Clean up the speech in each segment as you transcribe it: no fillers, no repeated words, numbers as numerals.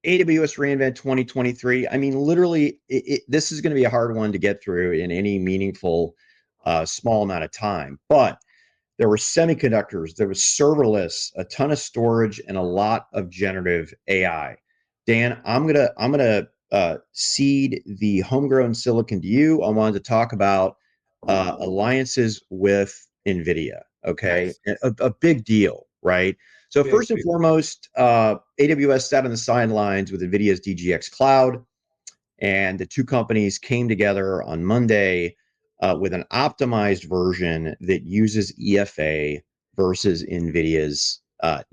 AWS reInvent 2023. I mean, literally, this is going to be a hard one to get through in any meaningful, small amount of time. But there were semiconductors, there was serverless, a ton of storage, and a lot of generative AI. Dan, I'm gonna seed the homegrown silicon to you. I wanted to talk about alliances with Nvidia. Okay, Nice. a big deal, right? So Big, first and big. foremost, AWS sat on the sidelines with Nvidia's DGX Cloud, and the two companies came together on Monday with an optimized version that uses EFA versus NVIDIA's What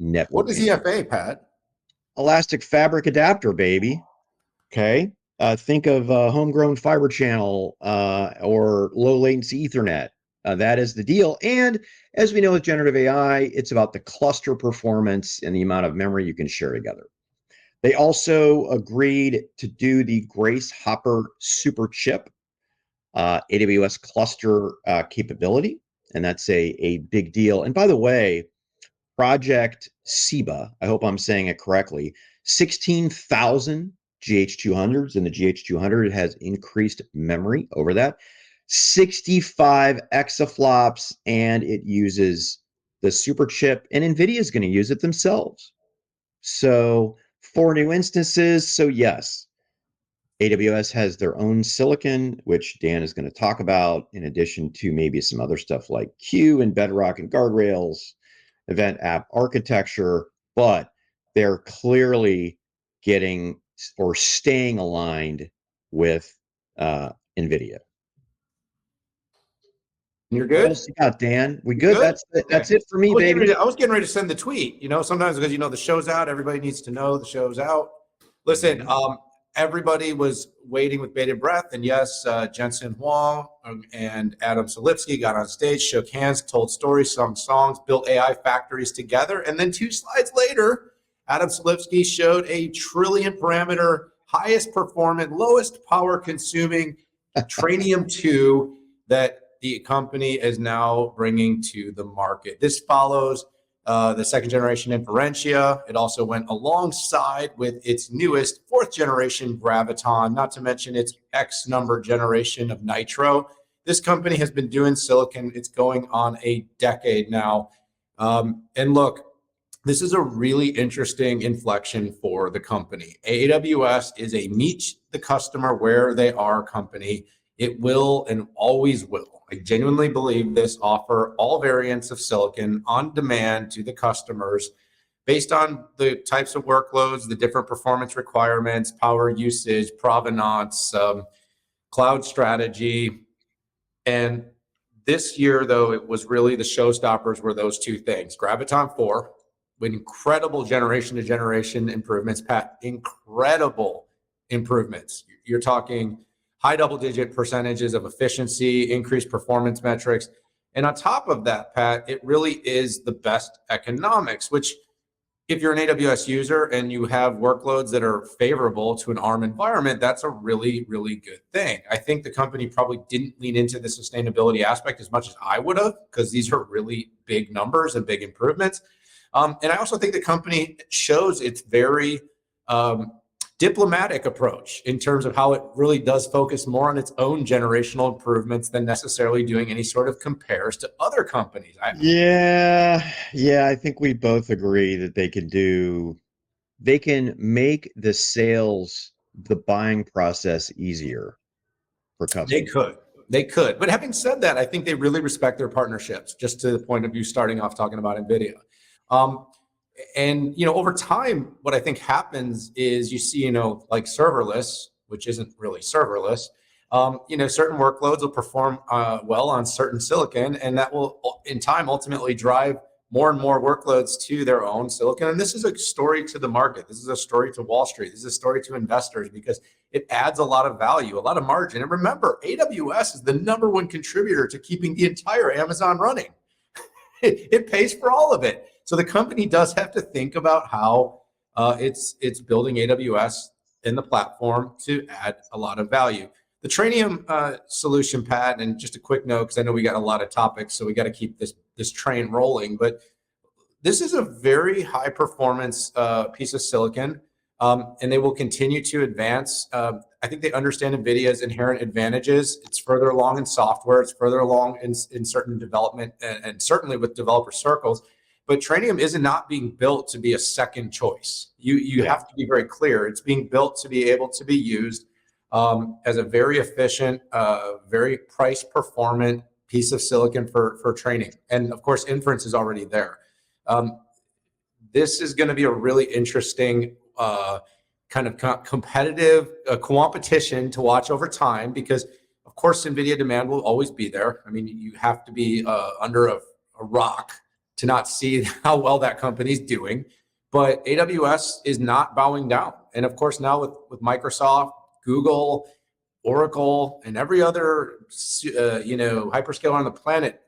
is networking. EFA, Pat? Elastic Fabric Adapter, baby. Okay. Think of homegrown fiber channel or low latency Ethernet. That is the deal. And as we know with generative AI, it's about the cluster performance and the amount of memory you can share together. They also agreed to do the Grace Hopper super chip, AWS cluster capability, and that's a big deal. And by the way, Project SIBA, I hope I'm saying it correctly, 16,000 GH200s, and the GH200 has increased memory over that. 65 exaflops, and it uses the super chip, and NVIDIA is going to use it themselves. So, 4 new instances. So, yes, AWS has their own silicon, which Dan is going to talk about, in addition to maybe some other stuff like Q and Bedrock and guardrails, event app architecture, but they're clearly getting or staying aligned with NVIDIA. You're What good? else you got, Dan? We You good? good? That's Okay. it for me, baby. I was getting ready to send the tweet. Sometimes because the show's out, everybody needs to know the show's out. Listen, Mhm. everybody was waiting with bated breath, and yes, Jensen Huang and Adam Selipsky got on stage, shook hands, told stories, sung songs, built AI factories together, and then 2 slides later, Adam Selipsky showed a trillion parameter, highest performant, lowest power consuming Trainium 2 that the company is now bringing to the market. This follows the second generation Inferentia. It also went alongside with its newest fourth generation Graviton, not to mention its X number generation of Nitro. This company has been doing silicon. It's going on a decade now. And look, this is a really interesting inflection for the company. AWS is a meet the customer where they are company. It will and always will. I genuinely believe this offer all variants of silicon on demand to the customers based on the types of workloads, the different performance requirements, power usage, provenance, cloud strategy. And this year, though, it was really the showstoppers were those two things. Graviton 4, with incredible generation to generation improvements, Pat, incredible improvements. You're talking high double-digit percentages of efficiency, increased performance metrics. And on top of that, Pat, it really is the best economics, which if you're an AWS user and you have workloads that are favorable to an ARM environment, that's a really, really good thing. I think the company probably didn't lean into the sustainability aspect as much as I would have, because these are really big numbers and big improvements. And I also think the company shows its very diplomatic approach in terms of how it really does focus more on its own generational improvements than necessarily doing any sort of compares to other companies. Yeah, I think we both agree that they can make the sales, the buying process easier for They customers. could. They could. But having said that, I think they really respect their partnerships, just to the point of you starting off talking about NVIDIA. Um, over time, what I think happens is you see, like serverless, which isn't really serverless, certain workloads will perform well on certain silicon, and that will, in time, ultimately drive more and more workloads to their own silicon. And this is a story to the market. This is a story to Wall Street. This is a story to investors because it adds a lot of value, a lot of margin. And remember, AWS is the number one contributor to keeping the entire Amazon running. It pays for all of it. So the company does have to think about how it's building AWS in the platform to add a lot of value. The Trainium solution, Pat, and just a quick note, because I know we got a lot of topics, so we got to keep this train rolling. But this is a very high performance piece of silicon And they will continue to advance. I think they understand NVIDIA's inherent advantages. It's further along in software, it's further along in certain development, and certainly with developer circles. But Trainium is not being built to be a second choice. You have to be very clear. It's being built to be able to be used as a very efficient, very price performant piece of silicon for training. And of course, inference is already there. This is going to be a really interesting kind of competitive competition to watch over time, because of course NVIDIA demand will always be there. I mean, you have to be under a rock to not see how well that company's doing. But AWS is not bowing down. And of course, now with Microsoft, Google, Oracle, and every other hyperscaler on the planet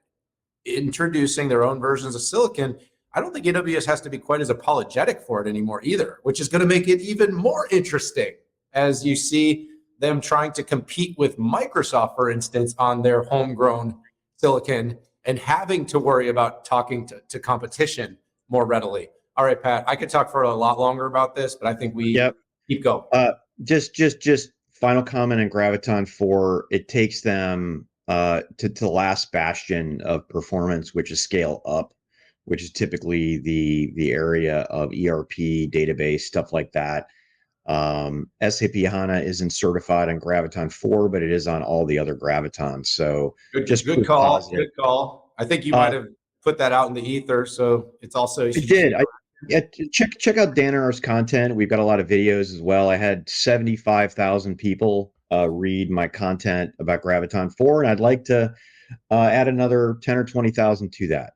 introducing their own versions of silicon, I don't think AWS has to be quite as apologetic for it anymore either, which is going to make it even more interesting as you see them trying to compete with Microsoft, for instance, on their homegrown silicon and having to worry about talking to competition more readily. All right, Pat, I could talk for a lot longer about this, but I think we keep going. Just final comment on Graviton 4. It takes them to the last bastion of performance, which is scale up, which is typically the area of ERP, database, stuff like that. SAP HANA isn't certified on Graviton 4, but it is on all the other Gravitons. So good call. Good call. I think you might have put that out in the ether, so it's also. I did. Check out Dan Ar's content. We've got a lot of videos as well. I had 75,000 people read my content about Graviton 4, and I'd like to add another 10 or 20,000 to that.